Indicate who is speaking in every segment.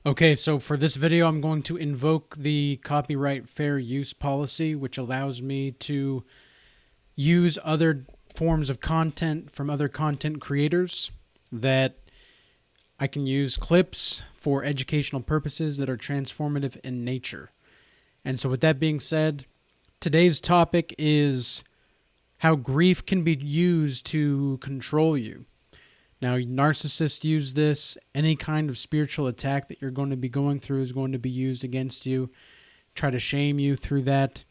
Speaker 1: Okay, so for this video, I'm going to invoke the copyright fair use policy, which allows me to use other forms of content from other content creators that I can use clips for educational purposes that are transformative in nature. And so, with that being said, today's topic is how grief can be used to control you. Now, narcissists use this. Any kind of spiritual attack that you're going to be going through is going to be used against you, try to shame you through that.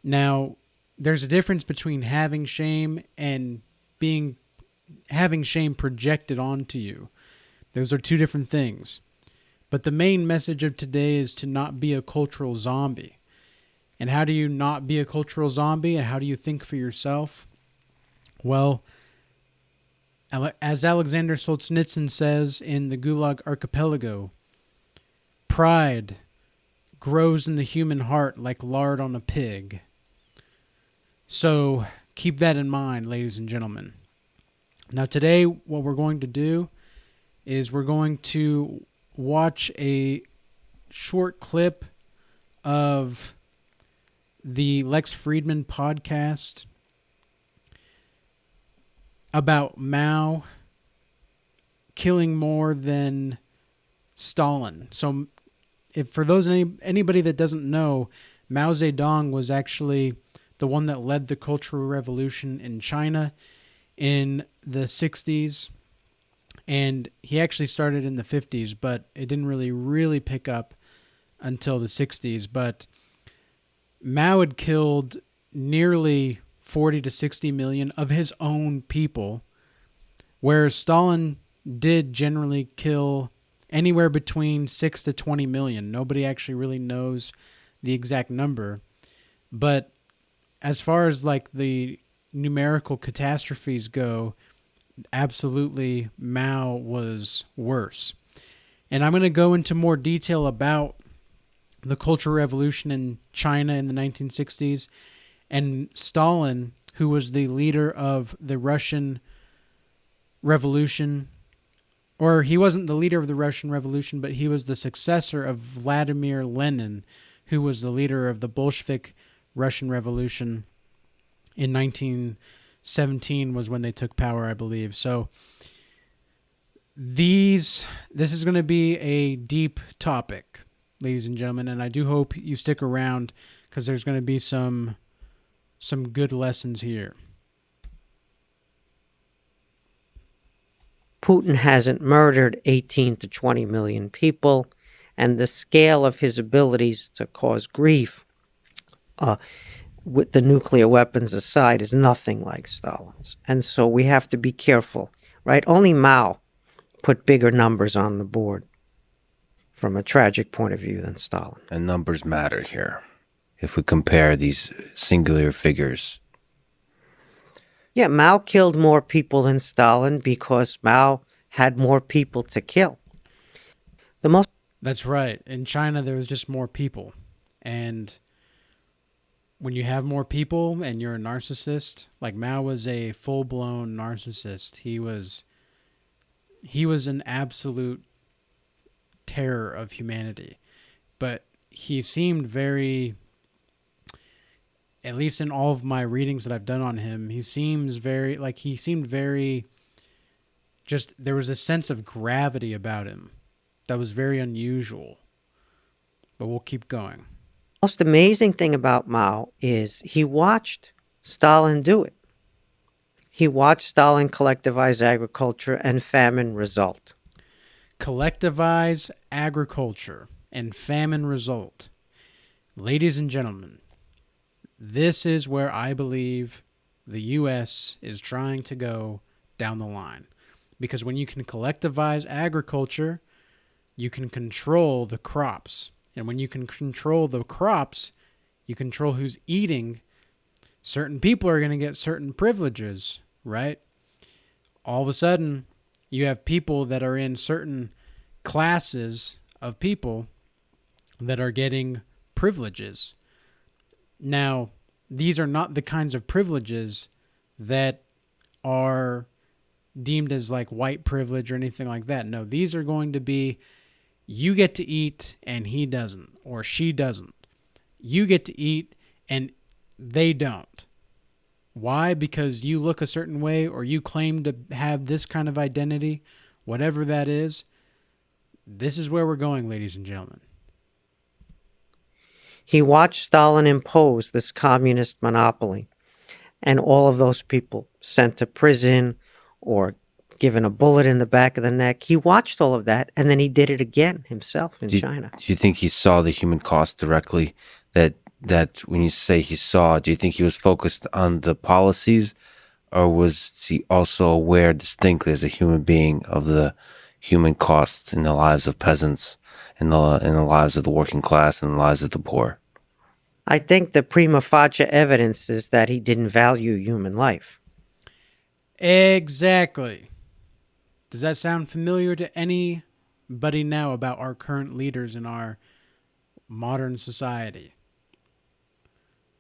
Speaker 1: Now, there's a difference between having shame and being having shame projected onto you. Those are two different things. But the main message of today is to not be a cultural zombie. And how do you not be a cultural zombie, and how do you think for yourself? Well, as Alexander Solzhenitsyn says in the Gulag Archipelago, pride grows in the human heart like lard on a pig. So keep that in mind, ladies and gentlemen. Now today, what we're going to do is we're going to watch a short clip of the Lex Friedman podcast about Mao killing more than Stalin. So, if for those anybody that doesn't know, Mao Zedong was actually the one that led the Cultural Revolution in China in the 60s, and he actually started in the 50s, but it didn't really pick up until the 60s. But Mao had killed nearly 40 to 60 million of his own people, whereas Stalin did generally kill anywhere between 6 to 20 million. Nobody actually really knows the exact number. But as far as like the numerical catastrophes go, absolutely Mao was worse. And I'm going to go into more detail about the Cultural Revolution in China in the 1960s and Stalin, who was the leader of the Russian Revolution, or he wasn't the leader of the Russian Revolution, but he was the successor of Vladimir Lenin, who was the leader of the Bolshevik Russian Revolution in 1917 was when they took power, I believe. So this is going to be a deep topic, ladies and gentlemen, and I do hope you stick around because there's going to be some good lessons here.
Speaker 2: Putin hasn't murdered 18 to 20 million people, and the scale of his abilities to cause grief, with the nuclear weapons aside, is nothing like Stalin's. And so we have to be careful, right? Only Mao put bigger numbers on the board from a tragic point of view than Stalin.
Speaker 3: And numbers matter here. If we compare these singular figures.
Speaker 2: Yeah, Mao killed more people than Stalin because Mao had more people to kill.
Speaker 1: That's right. In China, there was just more people. And when you have more people and you're a narcissist, like Mao was a full-blown narcissist. He was an absolute terror of humanity. But he seemed very, at least in all of my readings that I've done on him, he seemed very just, there was a sense of gravity about him that was very unusual. But we'll keep going.
Speaker 2: Most amazing thing about Mao is he watched Stalin do it. He watched Stalin collectivize agriculture and famine result.
Speaker 1: Collectivize agriculture and famine result. Ladies and gentlemen, this is where I believe the U.S. is trying to go down the line. Because when you can collectivize agriculture, you can control the crops. And when you can control the crops, you control who's eating. Certain people are going to get certain privileges, right? All of a sudden, you have people that are in certain classes of people that are getting privileges. Now, these are not the kinds of privileges that are deemed as like white privilege or anything like that. No, these are going to be You get to eat and he doesn't, or she doesn't. You get to eat and they don't. Why? Because you look a certain way or you claim to have this kind of identity, whatever that is. This is where we're going, ladies and gentlemen.
Speaker 2: He watched Stalin impose this communist monopoly, and all of those people sent to prison or given a bullet in the back of the neck. He watched all of that, and then he did it again himself in China.
Speaker 3: Do you think he saw the human cost directly? That when you say he saw, do you think he was focused on the policies, or was he also aware distinctly as a human being of the human costs in the lives of peasants, in the lives of the working class, and the lives of the poor?
Speaker 2: I think the prima facie evidence is that he didn't value human life.
Speaker 1: Exactly. Does that sound familiar to anybody now about our current leaders in our modern society?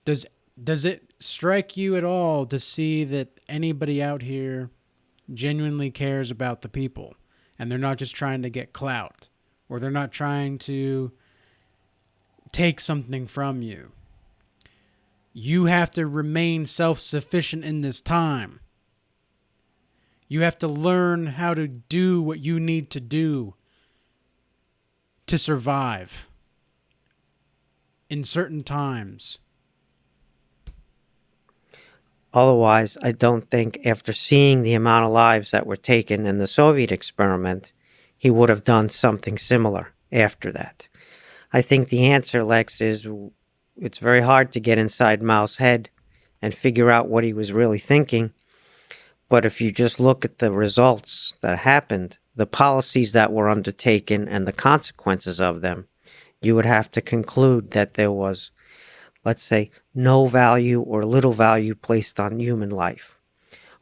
Speaker 1: Does it strike you at all to see that anybody out here genuinely cares about the people and they're not just trying to get clout or they're not trying to take something from you? You have to remain self-sufficient in this time. You have to learn how to do what you need to do to survive in certain times.
Speaker 2: Otherwise, I don't think after seeing the amount of lives that were taken in the Soviet experiment, he would have done something similar after that. I think the answer, Lex, is it's very hard to get inside Mao's head and figure out what he was really thinking. But if you just look at the results that happened, the policies that were undertaken and the consequences of them, you would have to conclude that there was, let's say, no value or little value placed on human life.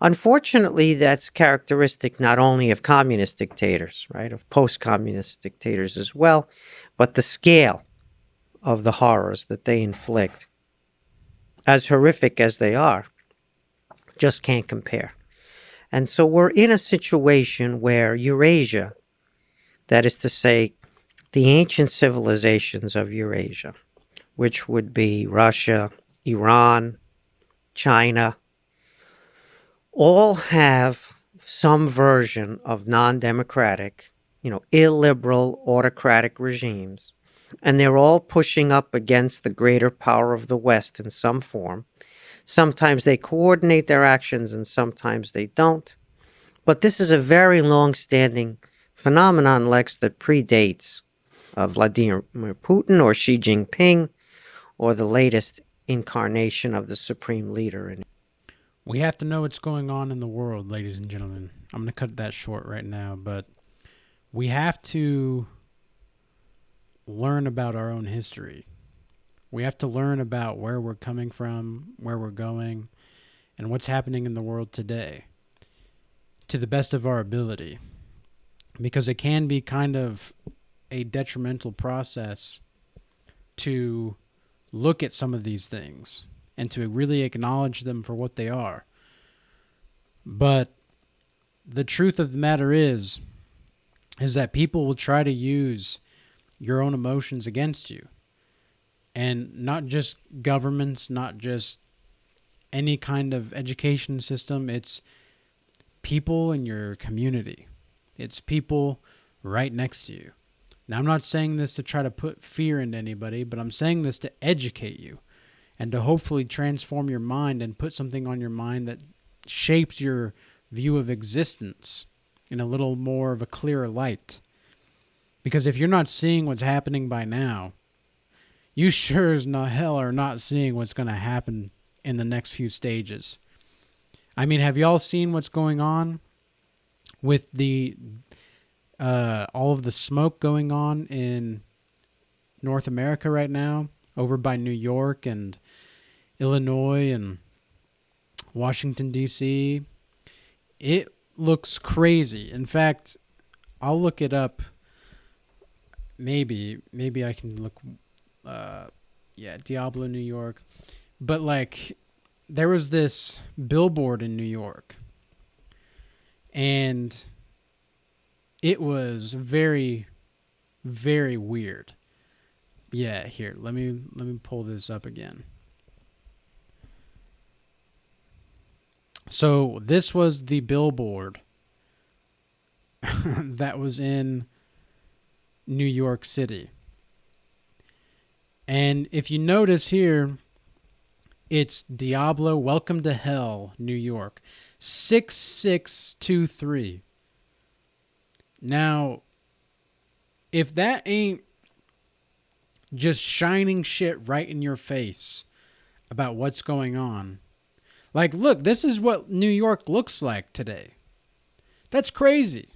Speaker 2: Unfortunately, that's characteristic not only of communist dictators, right, of post-communist dictators as well, but the scale of the horrors that they inflict, as horrific as they are, just can't compare. And so we're in a situation where Eurasia, that is to say, the ancient civilizations of Eurasia, which would be Russia, Iran, China, all have some version of non-democratic, illiberal, autocratic regimes. And they're all pushing up against the greater power of the West in some form. Sometimes they coordinate their actions and sometimes they don't. But this is a very long-standing phenomenon, Lex, that predates Vladimir Putin or Xi Jinping or the latest incarnation of the supreme leader.
Speaker 1: We have to know what's going on in the world, ladies and gentlemen. I'm going to cut that short right now, but we have to learn about our own history. We have to learn about where we're coming from, where we're going, and what's happening in the world today to the best of our ability. Because it can be kind of a detrimental process to look at some of these things and to really acknowledge them for what they are. But the truth of the matter is that people will try to use your own emotions against you. And not just governments, not just any kind of education system. It's people in your community. It's people right next to you. Now, I'm not saying this to try to put fear into anybody, but I'm saying this to educate you and to hopefully transform your mind and put something on your mind that shapes your view of existence in a little more of a clearer light. Because if you're not seeing what's happening by now, you sure as no hell are not seeing what's going to happen in the next few stages. I mean, have y'all seen what's going on with the all of the smoke going on in North America right now, over by New York and Illinois and Washington, D.C.? It looks crazy. In fact, I'll look it up. Maybe I can look. Diablo, New York. But there was this billboard in New York, and it was very, very weird. Yeah, here, let me pull this up again. So this was the billboard that was in New York City. And if you notice here, it's Diablo, Welcome to Hell, New York, 6623. Now, if that ain't just shining shit right in your face about what's going on. Like, look, this is what New York looks like today. That's crazy.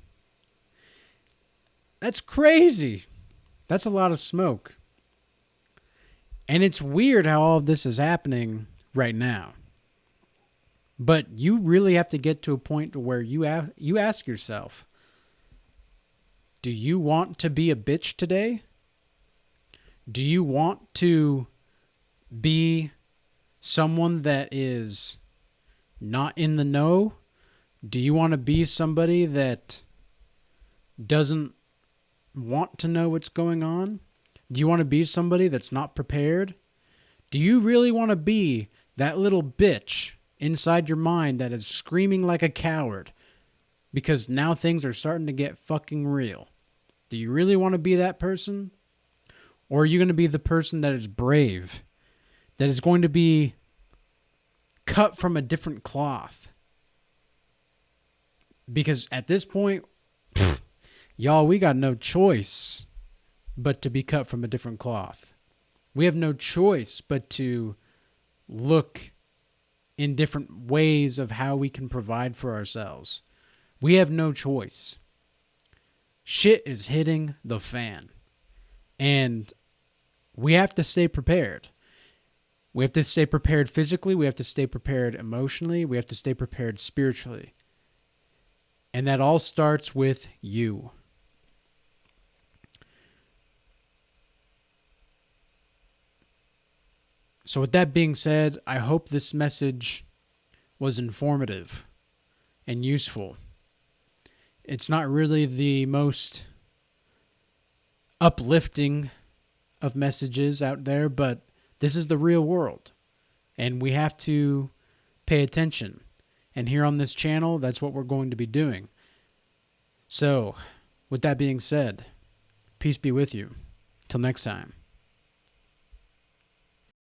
Speaker 1: That's crazy. That's a lot of smoke. And it's weird how all of this is happening right now. But you really have to get to a point where you ask yourself, do you want to be a bitch today? Do you want to be someone that is not in the know? Do you want to be somebody that doesn't want to know what's going on? Do you want to be somebody that's not prepared? Do you really want to be that little bitch inside your mind that is screaming like a coward because now things are starting to get fucking real? Do you really want to be that person? Or are you going to be the person that is brave, that is going to be cut from a different cloth? Because at this point, y'all, we got no choice but to be cut from a different cloth. We have no choice but to look in different ways of how we can provide for ourselves. We have no choice. Shit is hitting the fan. And we have to stay prepared. We have to stay prepared physically. We have to stay prepared emotionally. We have to stay prepared spiritually. And that all starts with you. So with that being said, I hope this message was informative and useful. It's not really the most uplifting of messages out there, but this is the real world. And we have to pay attention. And here on this channel, that's what we're going to be doing. So, with that being said, peace be with you. Till next time.